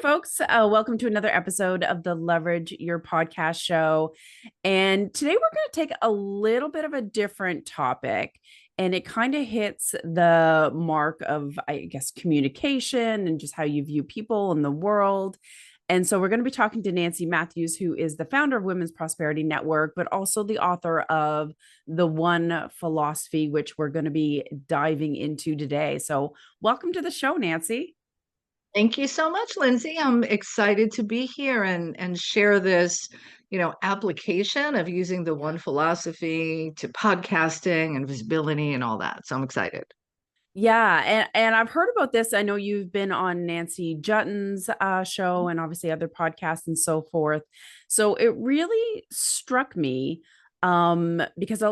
folks. Welcome to another episode of the Leverage Your Podcast show. And today we're going to take a little bit of a different topic, and it kind of hits the mark of, I guess, communication and just how you view people in the world. And so we're going to be talking to Nancy Matthews, who is the founder of Women's Prosperity Network, but also the author of The One Philosophy, which we're going to be diving into today. So welcome to the show, Nancy. Thank you so much, Lindsay. I'm excited to be here and share this, application of using the one philosophy to podcasting and visibility and all that. So I'm excited. Yeah, and I've heard about this. I know you've been on Nancy Jutton's show and obviously other podcasts and so forth. So it really struck me because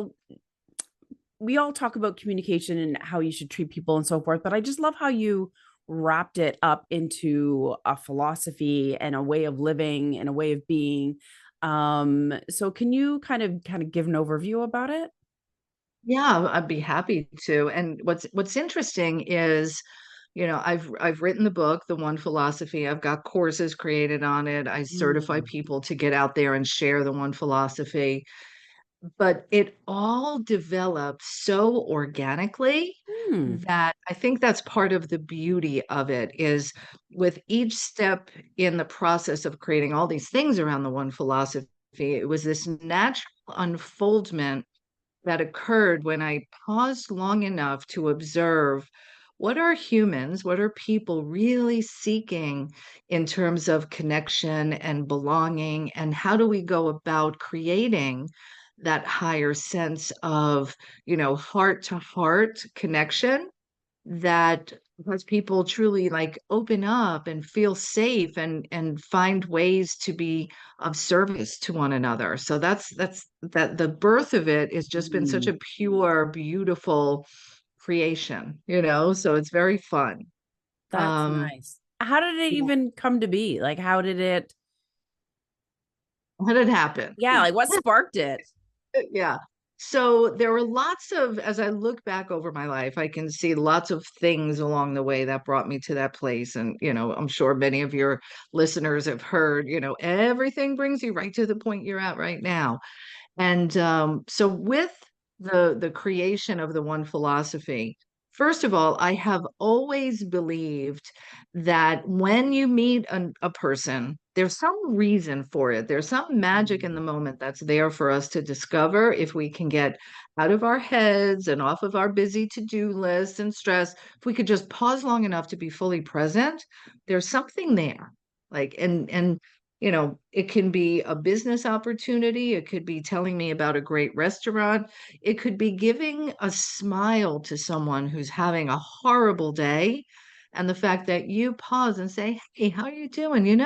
we all talk about communication and how you should treat people and so forth, but I just love how you wrapped it up into a philosophy and a way of living and a way of being. So can you kind of give an overview about it? Yeah, I'd be happy to. And what's interesting is, I've written the book, The One Philosophy. I've got courses created on it. I certify Mm. people to get out there and share the one philosophy. But it all developed so organically Hmm. that I think that's part of the beauty of it is with each step in the process of creating all these things around the one philosophy, it was this natural unfoldment that occurred when I paused long enough to observe what are humans, what are people really seeking in terms of connection and belonging, and how do we go about creating that higher sense of, heart to heart connection that has people truly like open up and feel safe and find ways to be of service to one another. So that's that the birth of it has just been such Mm. a pure, beautiful creation, so it's very fun. That's Um, nice. How did it yeah. even come to be? Like, how did it, How did it happen? yeah, like what sparked it? Yeah. So there were lots of, as I look back over my life, I can see lots of things along the way that brought me to that place. And, I'm sure many of your listeners have heard, everything brings you right to the point you're at right now. And so with the creation of the one philosophy, first of all, I have always believed that when you meet a person, there's some reason for it. There's some magic in the Mm. moment that's there for us to discover if we can get out of our heads and off of our busy to-do lists and stress. If we could just pause long enough to be fully present, there's something there. Like it can be a business opportunity. It could be telling me about a great restaurant. It could be giving a smile to someone who's having a horrible day. And the fact that you pause and say, "Hey, how are you doing?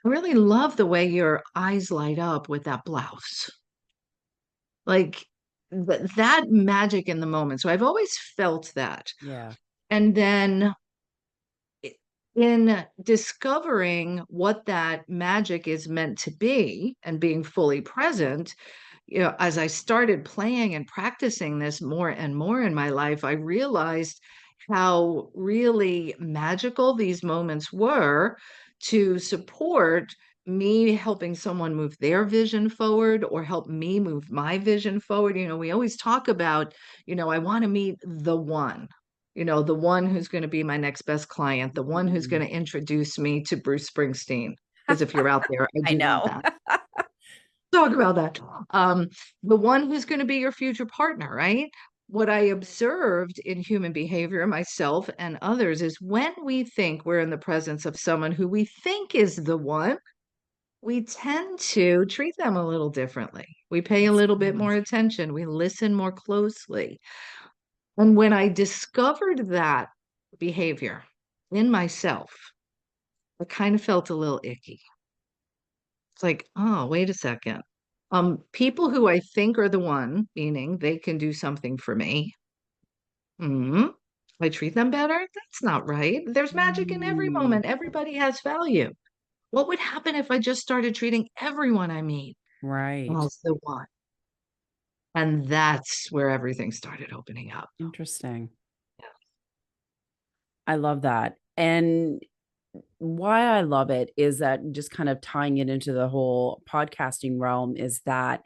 I really love the way your eyes light up with that blouse." Like that magic in the moment. So I've always felt that. Yeah. And then in discovering what that magic is meant to be and being fully present, as I started playing and practicing this more and more in my life, I realized how really magical these moments were to support me helping someone move their vision forward or help me move my vision forward. We always talk about, I want to meet the one, the one who's going to be my next best client, the one who's going Mm. to introduce me to Bruce Springsteen. Because if you're out there, I I do want know. that. Talk about that. Um, the one who's going to be your future partner, right? What I observed in human behavior, myself and others, is when we think we're in the presence of someone who we think is the one, we tend to treat them a little differently. We pay a That's little bit more nice. attention. We listen more closely. And when I discovered that behavior in myself, I kind of felt a little icky. It's like, oh, wait a second. People who I think are the one, meaning they can do something for me. Hmm. I treat them better. That's not right. There's magic in every Mm. moment. Everybody has value. What would happen if I just started treating everyone I meet Right. as the one? And that's where everything started opening up. Interesting. I love that. And why I love it is that, just kind of tying it into the whole podcasting realm, is that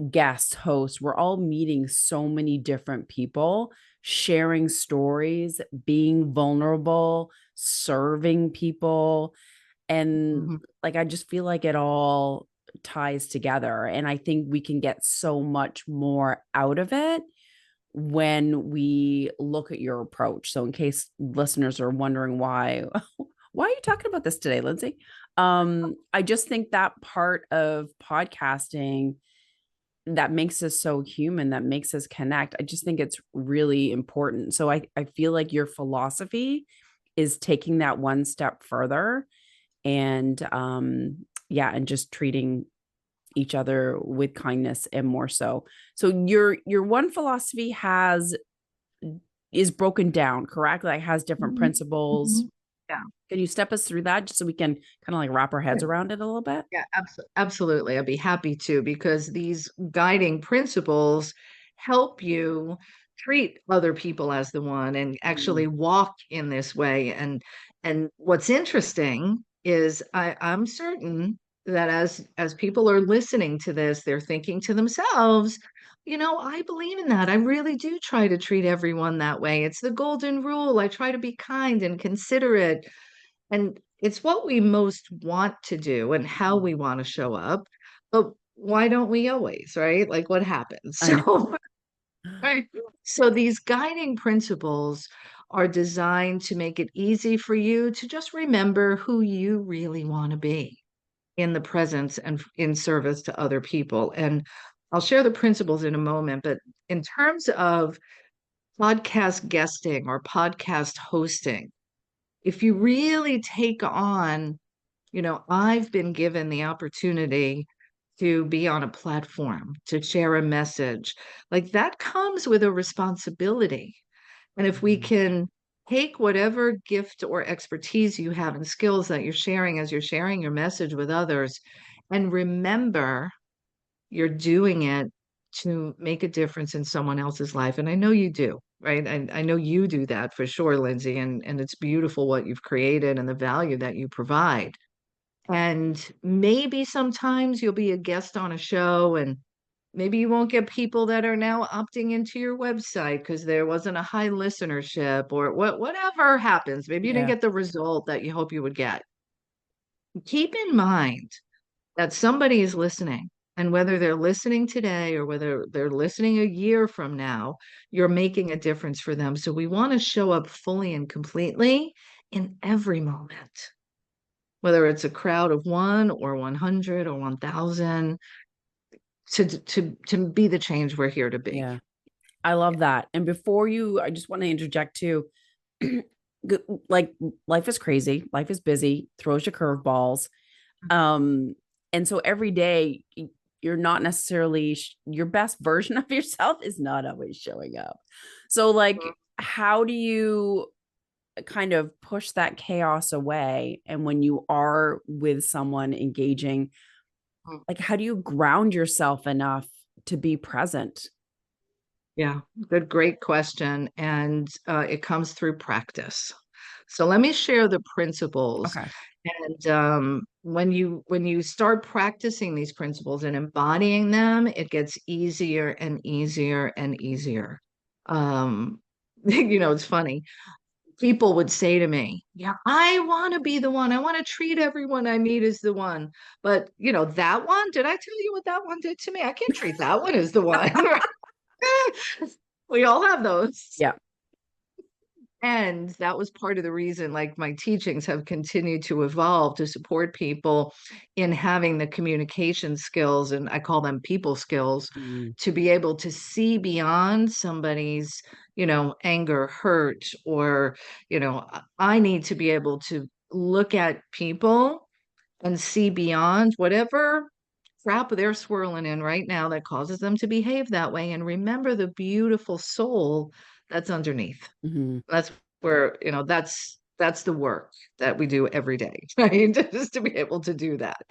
guests, hosts, we're all meeting so many different people, sharing stories, being vulnerable, serving people. And Mhm. like, I just feel like it all ties together. And I think we can get so much more out of it when we look at your approach. So, in case listeners are wondering why are you talking about this today, Lindsay? I just think that part of podcasting that makes us so human, that makes us connect. I just think it's really important. So I feel like your philosophy is taking that one step further, and yeah, and just treating each other with kindness and more so. So your one philosophy has is broken down, correct? Like, has different Mhm. principles. Mhm. Yeah. Can you step us through that just so we can kind of like wrap our heads around it a little bit? Yeah, absolutely. I'd be happy to, because these guiding principles help you treat other people as the one and Mm, actually walk in this way. And what's interesting is I'm certain that as people are listening to this, they're thinking to themselves, I believe in that. I really do try to treat everyone that way. It's the golden rule. I try to be kind and considerate, and it's what we most want to do and how we want to show up. But why don't we always, right? Like, what happens? I know. So, right. So these guiding principles are designed to make it easy for you to just remember who you really want to be in the presence and in service to other people. And I'll share the principles in a moment, but in terms of podcast guesting or podcast hosting, if you really take on, I've been given the opportunity to be on a platform, to share a message, like that comes with a responsibility. And if we Mhm. can take whatever gift or expertise you have and skills that you're sharing as you're sharing your message with others, and remember you're doing it to make a difference in someone else's life. And I know you do, right? I know you do that for sure, Lindsay. And it's beautiful what you've created and the value that you provide. And maybe sometimes you'll be a guest on a show, and maybe you won't get people that are now opting into your website because there wasn't a high listenership, or whatever happens. Maybe you didn't Yeah. get the result that you hope you would get. Keep in mind that somebody is listening. And whether they're listening today or whether they're listening a year from now, you're making a difference for them. So we want to show up fully and completely in every moment, whether it's a crowd of one or 100 or 1,000, to be the change we're here to be. Yeah. I love that. And I just want to interject too. Like, life is crazy, life is busy, throws you curveballs. Um, and so every day you're not necessarily your best version of yourself is not always showing up. So, like, how do you kind of push that chaos away? And when you are with someone engaging, like, how do you ground yourself enough to be present? Yeah, great question. And it comes through practice. So let me share the principles. Okay. And when you start practicing these principles and embodying them, it gets easier and easier and easier. Um, it's funny. People would say to me, "Yeah, I want to be the one. I want to treat everyone I meet as the one." But that one, did I tell you what that one did to me? I can't treat that one as the one. We all have those. Yeah. And that was part of the reason, like, my teachings have continued to evolve to support people in having the communication skills, and I call them people skills, Mm, to be able to see beyond somebody's, anger, hurt, or, I need to be able to look at people and see beyond whatever crap they're swirling in right now that causes them to behave that way, and remember the beautiful soul that's underneath. mhm. That's where, that's the work that we do every day, right? Just to be able to do that.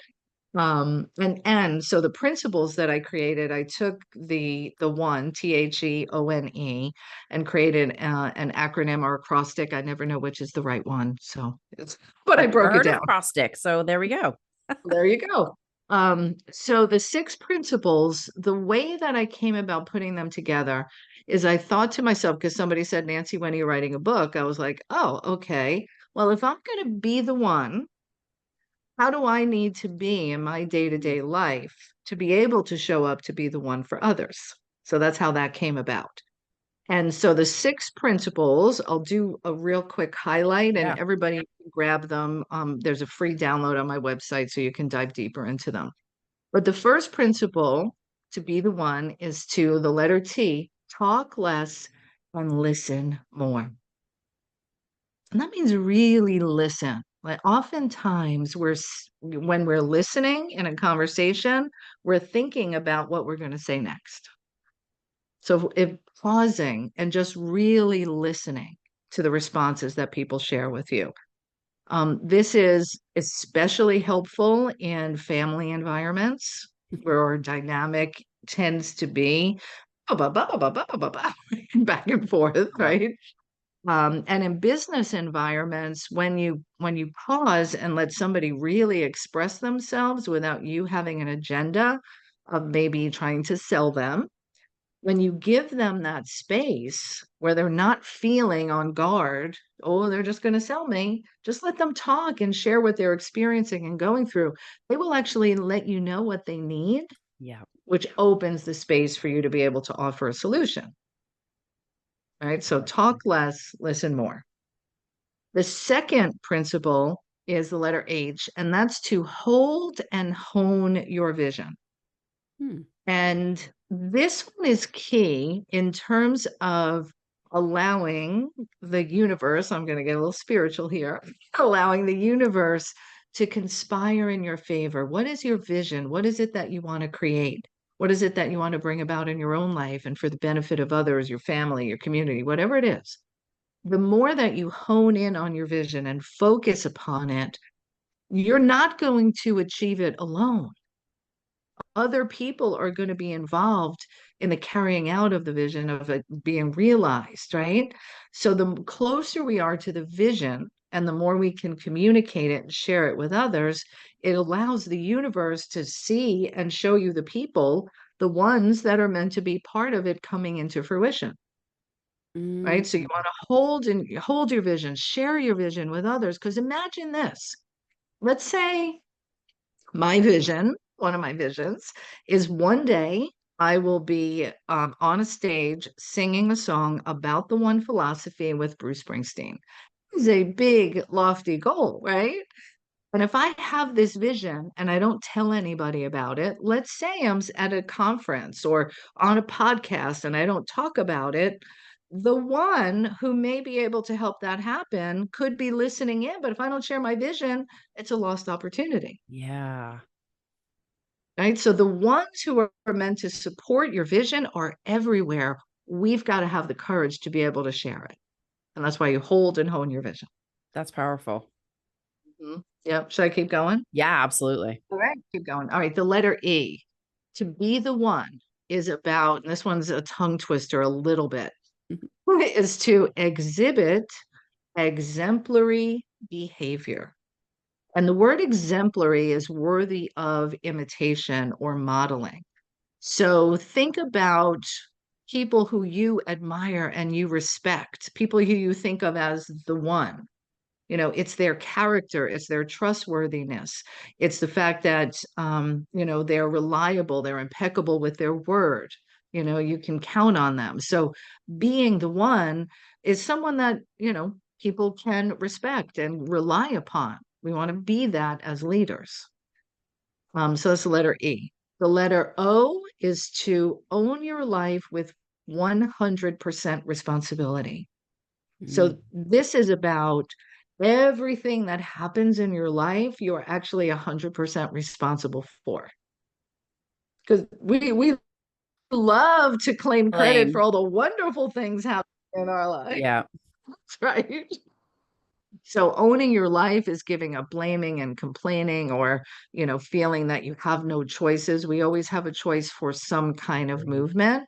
And so the principles that I created, I took the one, THEONE, and created an acronym or acrostic. I never know which is the right one, so but I I've never broke it heard of down. acrostic, so there we go. There you go. So the six principles, the way that I came about putting them together is I thought to myself, because somebody said, Nancy, when are you writing a book? I was like, oh, okay. Well, if I'm going to be the one, how do I need to be in my day-to-day life to be able to show up to be the one for others? So that's how that came about. And so the six principles, I'll do a real quick highlight and Yeah. everybody can grab them. There's a free download on my website so you can dive deeper into them. But the first principle to be the one is to the letter T, talk less and listen more. And that means really listen. Like oftentimes when we're listening in a conversation, we're thinking about what we're going to say next. So if pausing and just really listening to the responses that people share with you. This is especially helpful in family environments where our dynamic tends to be back and forth, Yep. right? And in business environments, when you pause and let somebody really express themselves without you having an agenda of maybe trying to sell them, when you give them that space where they're not feeling on guard, oh, they're just going to sell me, just let them talk and share what they're experiencing and going through. They will actually let you know what they need, Yeah. which opens the space for you to be able to offer a solution. Right. So talk less, listen more. The second principle is the letter H, and that's to hold and hone your vision. Hmm. And this one is key in terms of allowing the universe, I'm going to get a little spiritual here, allowing the universe to conspire in your favor. What is your vision? What is it that you want to create? What is it that you want to bring about in your own life and for the benefit of others, your family, your community, whatever it is? The more that you hone in on your vision and focus upon it, you're not going to achieve it alone. Other people are going to be involved in the carrying out of the vision of it being realized, right? So the closer we are to the vision and the more we can communicate it and share it with others, it allows the universe to see and show you the people, the ones that are meant to be part of it coming into fruition. Mm. Right. So you want to hold your vision, share your vision with others. Because imagine this. Let's say my vision, one of my visions, is one day I will be on a stage singing a song about the one philosophy with Bruce Springsteen. It's a big, lofty goal, right? And if I have this vision and I don't tell anybody about it, let's say at a conference or on a podcast and I don't talk about it, the one who may be able to help that happen could be listening in. But if I don't share my vision, it's a lost opportunity. Yeah. Right. So the ones who are meant to support your vision are everywhere. We've got to have the courage to be able to share it. And that's why you hold and hone your vision. That's powerful. Yep. Should I keep going? Yeah, absolutely. All right. Keep going. All right. The letter E, to be the one, is about, and this one's a tongue twister a little bit, is to exhibit exemplary behavior. And the word exemplary is worthy of imitation or modeling. So think about people who you admire and you respect, people who you think of as the one. It's their character, it's their trustworthiness, it's the fact that they're reliable, they're impeccable with their word. You can count on them. So being the one is someone that people can respect and rely upon. We want to be that as leaders. So that's the letter E. The letter O is to own your life with 100% responsibility. Mm. So this is about everything that happens in your life, you're actually 100% responsible for. Because we love to claim credit for Blame. all the wonderful things happening in our life, Yeah. right? So owning your life is giving up blaming and complaining, or, feeling that you have no choices. We always have a choice for some kind of Agreed. movement.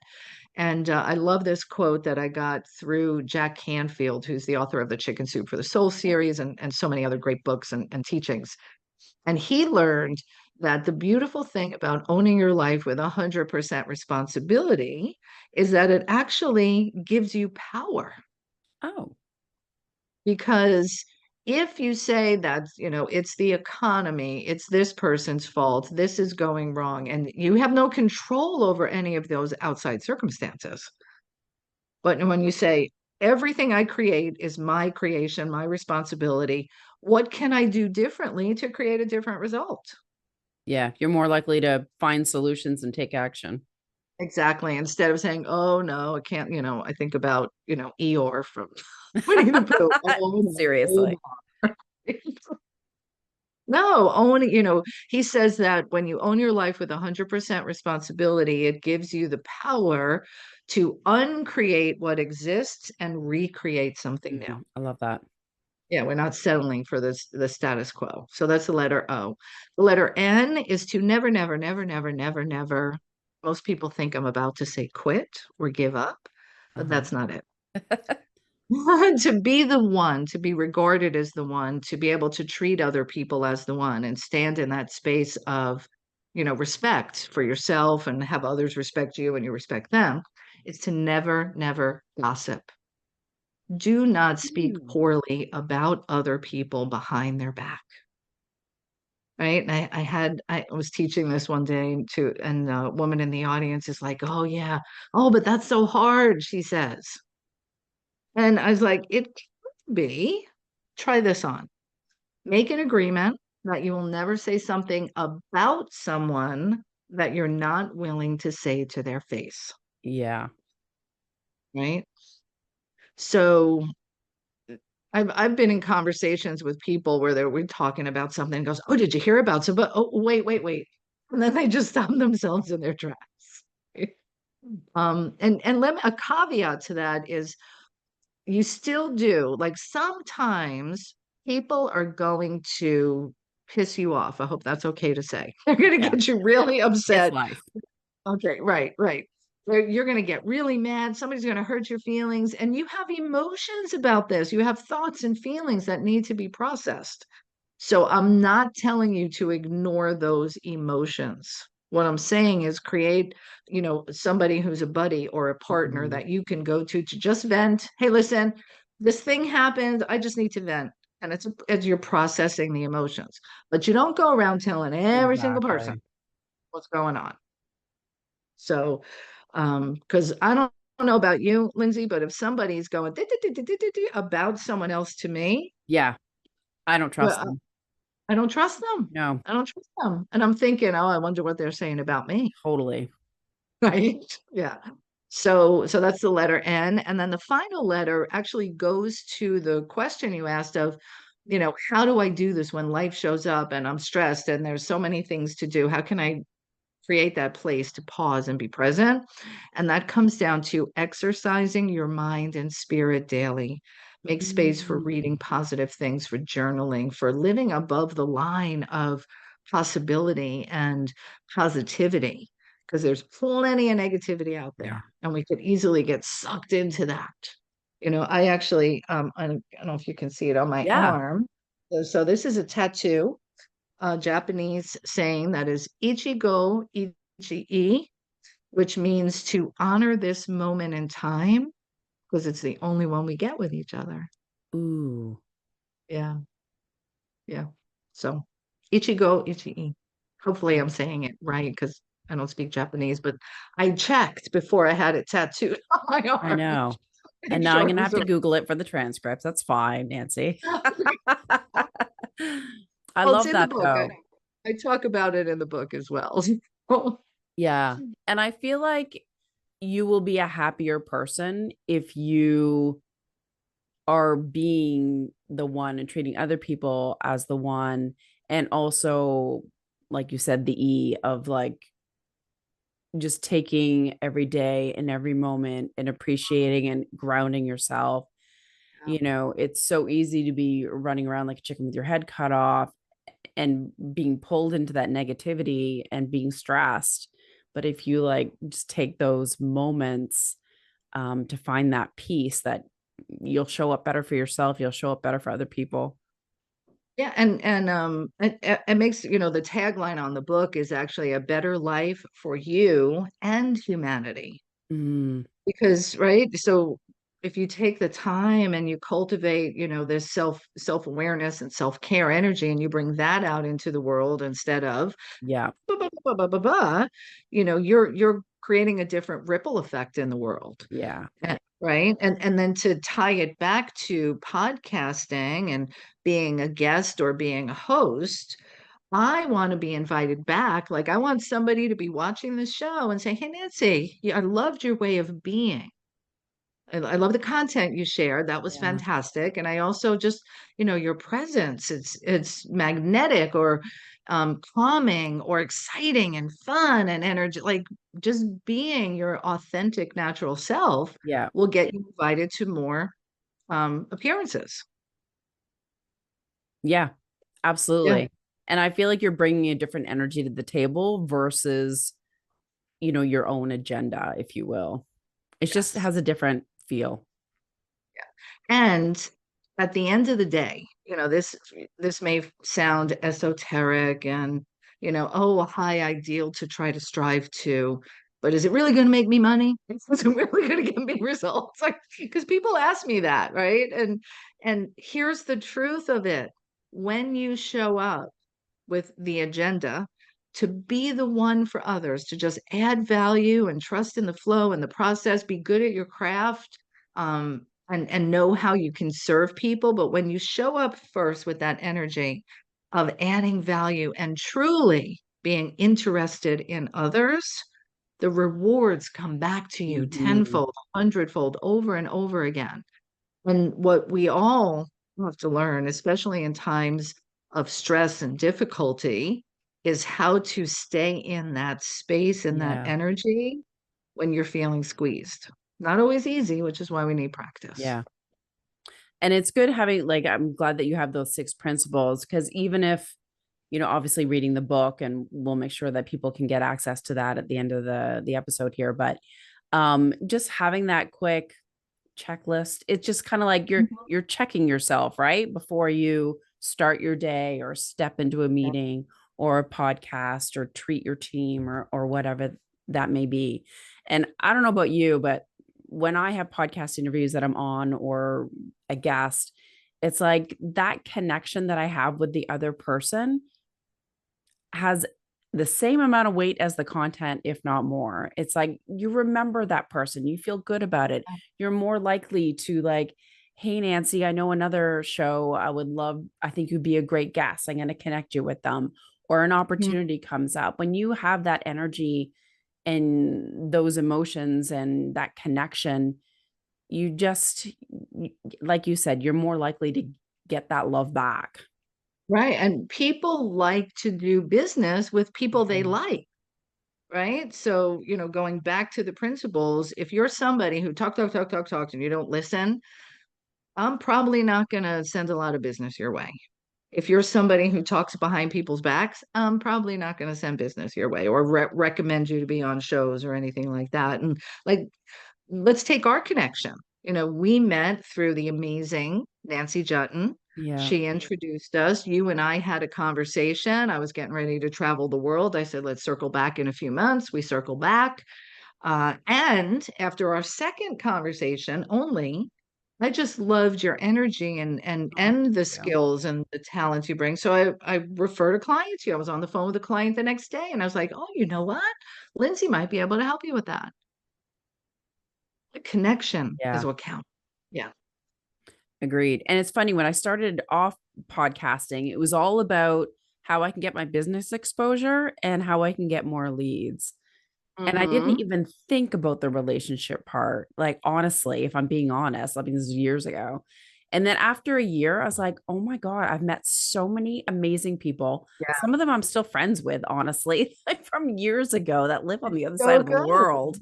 And I love this quote that I got through Jack Canfield, who's the author of the Chicken Soup for the Soul series and so many other great books and teachings. And he learned that the beautiful thing about owning your life with 100% responsibility is that it actually gives you power. Oh, Because if you say that, it's the economy, it's this person's fault, this is going wrong, and you have no control over any of those outside circumstances. But when you say, everything I create is my creation, my responsibility, what can I do differently to create a different result? yeah. You're more likely to find solutions and take action. Exactly. Instead of saying, oh no, I can't, I think about, Eeyore from Winnie the Pooh. Oh no, Seriously. Omar. No, he says that when you own your life with 100% responsibility, it gives you the power to uncreate what exists and recreate something new. I love that. Yeah, we're not settling for the status quo. So that's the letter O. The letter N is to never, never, never, never, never, never. Most people think I'm about to say quit or give up, but Uh-huh. that's not it. To be the one, to be regarded as the one, to be able to treat other people as the one and stand in that space of, respect for yourself and have others respect you and you respect them, is to never, never gossip. Do not speak Ooh. poorly about other people behind their back. Right. And I was teaching this one day to, and a woman in the audience is like, oh, yeah. Oh, but that's so hard, she says. And I was like, it could be. Try this on. Make an agreement that you will never say something about someone that you're not willing to say to their face. Yeah. Right. So I've been in conversations with people where we're talking about something and goes, oh, did you hear about somebody? Oh, wait, wait, wait. And then they just stop themselves in their tracks. And a caveat to that is you still do, like, sometimes people are going to piss you off. I hope that's okay to say. They're going to Yeah. get you really It's upset. life. Okay, right, right. You're going to get really mad. Somebody's going to hurt your feelings, and you have emotions about this. You have thoughts and feelings that need to be processed. So I'm not telling you to ignore those emotions. What I'm saying is create, somebody who's a buddy or a partner Mhm. that you can go to just vent. Hey, listen, this thing happened. I just need to vent. And it's you're processing the emotions, but you don't go around telling every single person Exactly. what's going on. So, because I don't know about you, Lindsay, but if somebody's going about someone else to me, Yeah. I don't trust well, them. I don't trust them. No, I don't trust them. And I'm thinking, oh, I wonder what they're saying about me. totally. Right? Yeah. So that's the letter N. And then the final letter actually goes to the question you asked of, how do I do this when life shows up and I'm stressed and there's so many things to do? How can I create that place to pause and be present? And that comes down to exercising your mind and spirit daily. Make space for Mm. reading positive things, for journaling, for living above the line of possibility and positivity, because there's plenty of negativity out Yeah. there, and we could easily get sucked into that. I actually, I don't know if you can see it on my Yeah. arm. So this is a tattoo, Japanese saying that is Ichigo Ichii, which means to honor this moment in time because it's the only one we get with each other. Ooh. Yeah, yeah. So Ichigo Ichii. Hopefully I'm saying it right because I don't speak Japanese, but I checked before I had it tattooed on my I arm. know. And Make now I'm sure it gonna was have to the Google it for the transcripts. That's fine, Nancy. I well, it's love in the that book. though. I talk about it in the book as well. Yeah. And I feel like you will be a happier person if you are being the one and treating other people as the one. And also, like you said, the E of like just taking every day and every moment and appreciating and grounding yourself. Yeah. It's so easy to be running around like a chicken with your head cut off and being pulled into that negativity and being stressed. But if you like just take those moments to find that peace, that you'll show up better for yourself, you'll show up better for other people. Yeah, and it makes, the tagline on the book is actually a better life for you and humanity. Mm, Because, right, so if you take the time and you cultivate, this self-awareness and self-care energy, and you bring that out into the world instead of yeah, blah, blah, blah, blah, blah, blah, you're creating a different ripple effect in the world. yeah, Right. And then to tie it back to podcasting and being a guest or being a host, I want to be invited back. Like, I want somebody to be watching the show and say, "Hey, Nancy, I loved your way of being. I love the content you shared. That was yeah, fantastic. And I also just, your presence, it's magnetic or calming or exciting and fun and energy. Like, just being your authentic, natural self yeah, will get you invited to more appearances." yeah, Yeah. absolutely. And I feel like you're bringing a different energy to the table versus, your own agenda, if you will. It just Yes. has a different feel. And at the end of the day, this may sound esoteric and, oh, a high ideal to try to strive to, but is it really going to make me money? Is it really going to give me results? Like, because people ask me that, right? And here's the truth of it. When you show up with the agenda to be the one for others, to just add value and trust in the flow and the process, be good at your craft, and know how you can serve people. But when you show up first with that energy of adding value and truly being interested in others, the rewards come back to you Mhm. tenfold, hundredfold, over and over again. And what we all have to learn, especially in times of stress and difficulty, is how to stay in that space and that Yeah, energy when you're feeling squeezed. Not always easy, which is why we need practice. yeah. And it's good having, like, I'm glad that you have those six principles because even if, obviously reading the book, and we'll make sure that people can get access to that at the end of the episode here, but just having that quick checklist, it's just kind of like you're Mhm. you're checking yourself, right? Before you start your day or step into a meeting or a podcast or treat your team or whatever that may be. And I don't know about you, but when I have podcast interviews that I'm on or a guest, it's like that connection that I have with the other person has the same amount of weight as the content, if not more. It's like you remember that person, you feel good about it. You're more likely to like, hey, Nancy, I know another show I would love. I think you'd be a great guest. I'm going to connect you with them. Or an Mhm. opportunity comes up. When you have that energy and those emotions and that connection, you just, like you said, you're more likely to get that love back. Right. And people like to do business with people they Mhm. like. Right. So, going back to the principles, if you're somebody who talks and you don't listen, I'm probably not going to send a lot of business your way. If you're somebody who talks behind people's backs, I'm probably not going to send business your way or recommend you to be on shows or anything like that. And like, let's take our connection. We met through the amazing Nancy Jutton. Yeah. She introduced us. You and I had a conversation. I was getting ready to travel the world. I said, let's circle back in a few months. We circle back. And after our second conversation only, I just loved your energy and the Yeah. skills and the talents you bring. So I referred a client to you. I was on the phone with a client the next day and I was like, oh, you know what? Lindsay might be able to help you with that. The connection is Yeah. what counts. Yeah. Agreed. And it's funny, when I started off podcasting, it was all about how I can get my business exposure and how I can get more leads. And I didn't Mm-hmm. even think about the relationship part. Like, honestly, if I'm being honest, I mean, this is years ago. And then after a year, I was like, oh my God, I've met so many amazing people. Yeah. Some of them I'm still friends with, honestly, like from years ago that live on the other side So of the good. world.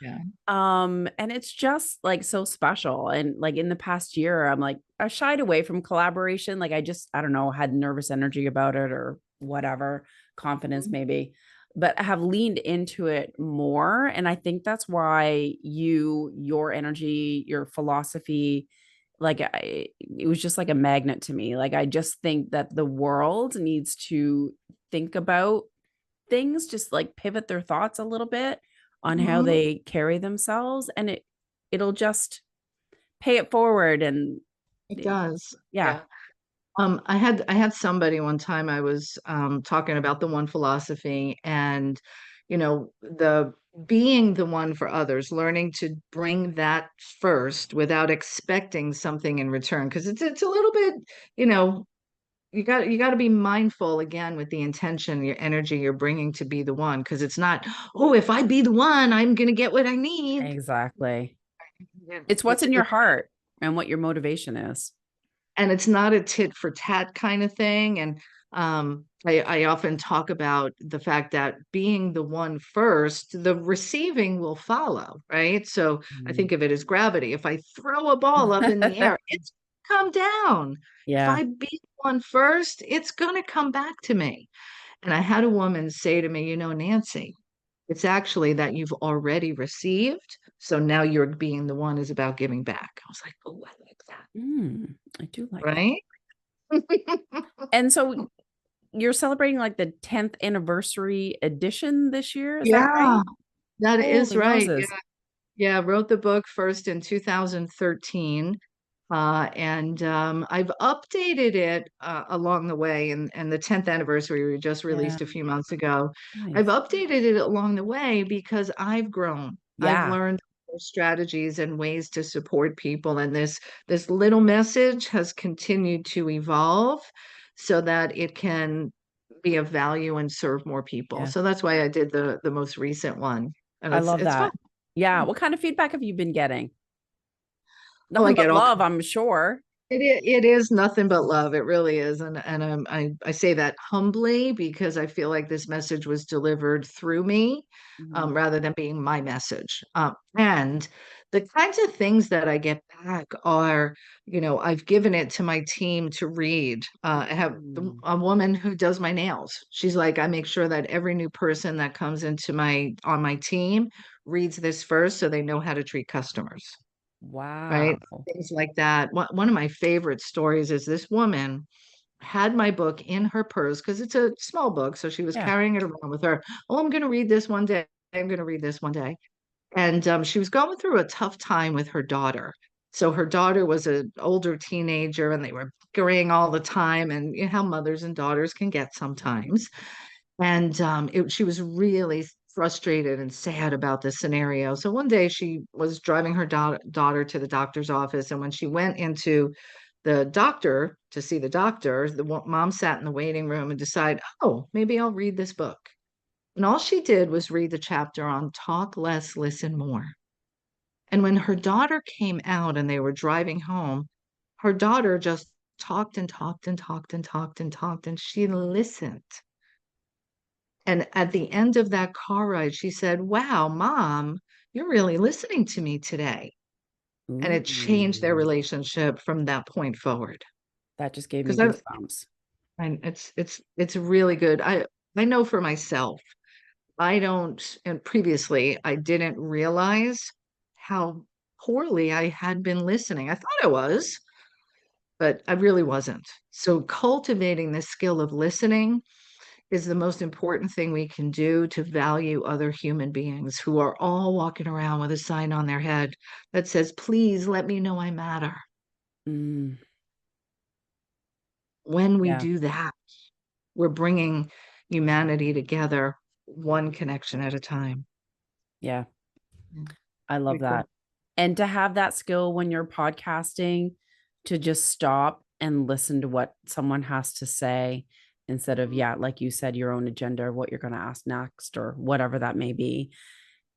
Yeah. And it's just like so special. And like in the past year, I'm like, I shied away from collaboration. Like I don't know, had nervous energy about it or whatever, confidence maybe, but I have leaned into it more. And I think that's why your energy, your philosophy, it was just like a magnet to me. Like I just think that the world needs to think about things, just like pivot their thoughts a little bit on how Mhm. they carry themselves, and it'll just pay it forward. And It it, does. yeah. Yeah. I had somebody one time I was talking about the one philosophy and the being the one for others, learning to bring that first without expecting something in return. Because it's a little bit, you know, you got to be mindful again with the intention, your energy you're bringing to be the one. Because it's not, oh, if I be the one, I'm gonna get what I need. Exactly. Yeah, It's what's in your heart and what your motivation is. and it's not a tit for tat kind of thing. And I often talk about the fact that being the one first, the receiving will follow, right? So I Mm. think of it as gravity. If I throw a ball up in the air, it's come down. If Yeah. I be the one first, it's gonna come back to me. And I had a woman say to me, Nancy, it's actually that you've already received. So now you're being the one is about giving back. I was like, oh, I like that. I do like that. Right? And so you're celebrating like the 10th anniversary edition this year, is that Yeah, right? that is Holy right. Moses. Yeah, yeah. I wrote the book first in 2013. And I've updated it along the way, and the 10th anniversary we just Yeah. released a few months ago. I've Nice. updated it along the way because I've grown. I've Yeah. learned strategies and ways to support people, and this little message has continued to evolve so that it can be of value and serve more people. Yeah. So that's why I did the most recent one, and I love it's fun. that. Yeah. What kind of feedback have you been getting? Oh, I Nothing get but all love, I'm sure. it is nothing but love. It really is. And I say that humbly because I feel like this message was delivered through me Mhm. rather than being my message. And the kinds of things that I get back are, I've given it to my team to read. I have Mm. a woman who does my nails. She's like, I make sure that every new person that comes on my team reads this first so they know how to treat customers, right? Wow. Things like that. One of my favorite stories is this woman had my book in her purse because it's a small book. So she was Yeah. carrying it around with her. Oh, I'm going to read this one day. I'm going to read this one day. And she was going through a tough time with her daughter. So her daughter was an older teenager and they were bickering all the time. And you know how mothers and daughters can get sometimes. And she was really frustrated and sad about this scenario. So one day she was driving her daughter to the doctor's office. And when she went into the doctor to see the doctor, the mom sat in the waiting room and decided, oh, maybe I'll read this book. And all she did was read the chapter on talk less, listen more. And when her daughter came out and they were driving home, her daughter just talked and talked and talked and talked and talked, and she listened. And at the end of that car ride, she said, wow, mom, you're really listening to me today. And it changed their Ooh, relationship from that point forward. that just gave me Because goosebumps. it's really good. I know for myself, I don't, and previously I didn't realize how poorly I had been listening. I thought I was, but I really wasn't. So cultivating the skill of listening is the most important thing we can do to value other human beings who are all walking around with a sign on their head that says, please let me know I matter. Mm, When we yeah. do that, we're bringing humanity together one connection at a time. Yeah. Yeah, I love pretty cool. that. And to have that skill when you're podcasting, to just stop and listen to what someone has to say instead of, yeah, like you said, your own agenda or what you're going to ask next or whatever that may be.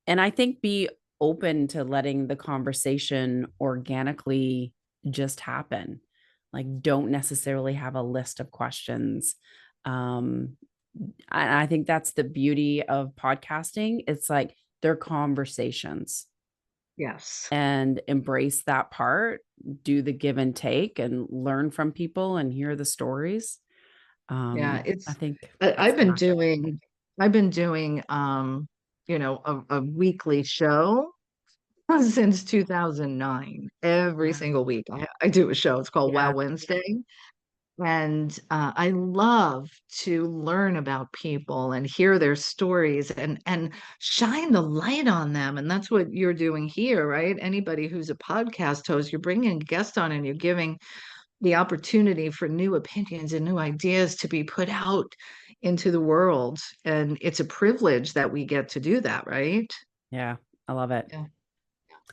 And I think be open to letting the conversation organically just happen. Like, don't necessarily have a list of questions. Um, I think that's the beauty of podcasting. It's like their conversations Yes. and embrace that part, do the give and take and learn from people and hear the stories. Yeah, I it's think I, that's I've the been magic. doing I've been doing a weekly show since 2009. Every Yeah. single week I do a show. It's called Wow Yeah. Wednesday. And I love to learn about people and hear their stories and shine the light on them. And that's what you're doing here, right? Anybody who's a podcast host, you're bringing a guest on and you're giving the opportunity for new opinions and new ideas to be put out into the world. And it's a privilege that we get to do that, right? Yeah. I love it. Yeah,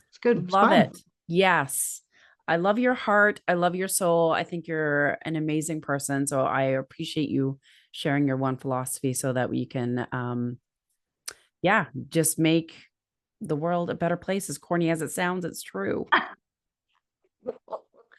it's good. It's Love fun. it. Yes. I love your heart. I love your soul. I think you're an amazing person. So I appreciate you sharing your one philosophy so that we can, yeah, just make the world a better place. As corny as it sounds, it's true.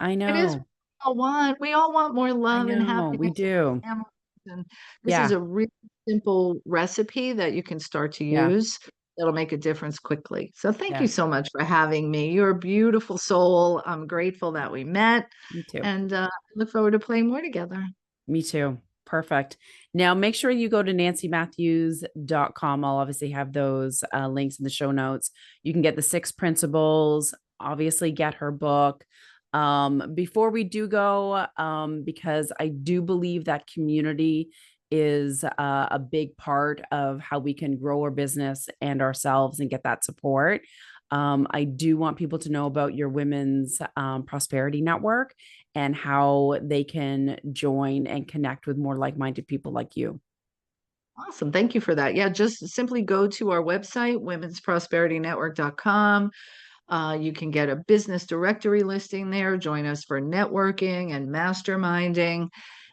I It is what know. we all want more I love and know. We happiness in do. our families. And this is Yeah. a really simple recipe that you can start to Yeah. use that'll make a difference quickly. So thank you Yeah. so much for having me. You're a beautiful soul. I'm grateful that we met Me too. and I look forward to playing more together. Me too. Perfect. Now make sure you go to nancymatthews.com. I'll obviously have those links in the show notes. You can get the six principles, obviously get her book. Before we do go, because I do believe that community is a big part of how we can grow our business and ourselves and get that support. I do want people to know about your women's prosperity network and how they can join and connect with more like-minded people like you. Awesome. Thank you for that. Yeah, just simply go to our website, womensprosperityNetwork.com. You can get a business directory listing there, join us for networking and masterminding.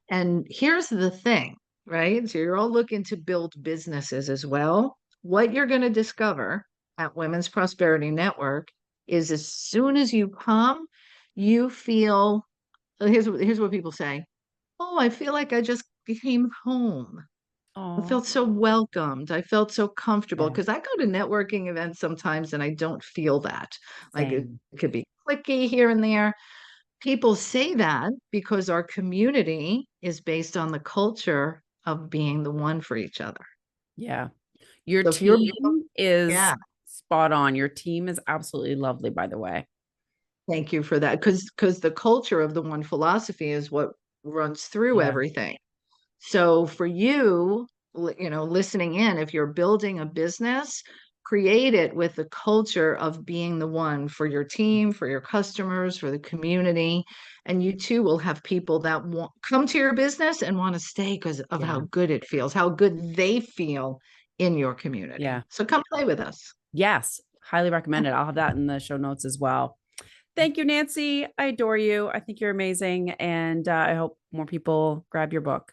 And here's the thing, right? So you're all looking to build businesses as well. What you're going to discover at Women's Prosperity Network is as soon as you come, you feel, here's what people say. Oh, I feel like I just came home. I Oh, felt so welcomed. I felt so comfortable yeah, because I go to networking events sometimes and I don't feel that. Like it same. could be clicky here and there. People say that because our community is based on the culture of being the one for each other. Yeah. Your So if you're, team is yeah, spot on. Your team is absolutely lovely, by the way. thank you for that. Because the culture of the one philosophy is what runs through Yeah. everything. So for you, listening in, if you're building a business, create it with the culture of being the one for your team, for your customers, for the community. And you too will have people that want come to your business and want to stay because of how Yeah. good it feels, how good they feel in your community. Yeah. So come play with us. Yes. Highly recommend it. I'll have that in the show notes as well. Thank you, Nancy. I adore you. I think you're amazing. And I hope more people grab your book.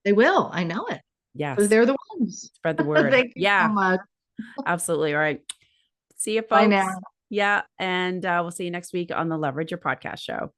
They will. I know it because Yes. they're the ones. Spread the word. Thank you so Yeah, much. absolutely. All right. See you, Bye folks. now. Yeah. And we'll see you next week on the Leverage Your Podcast show.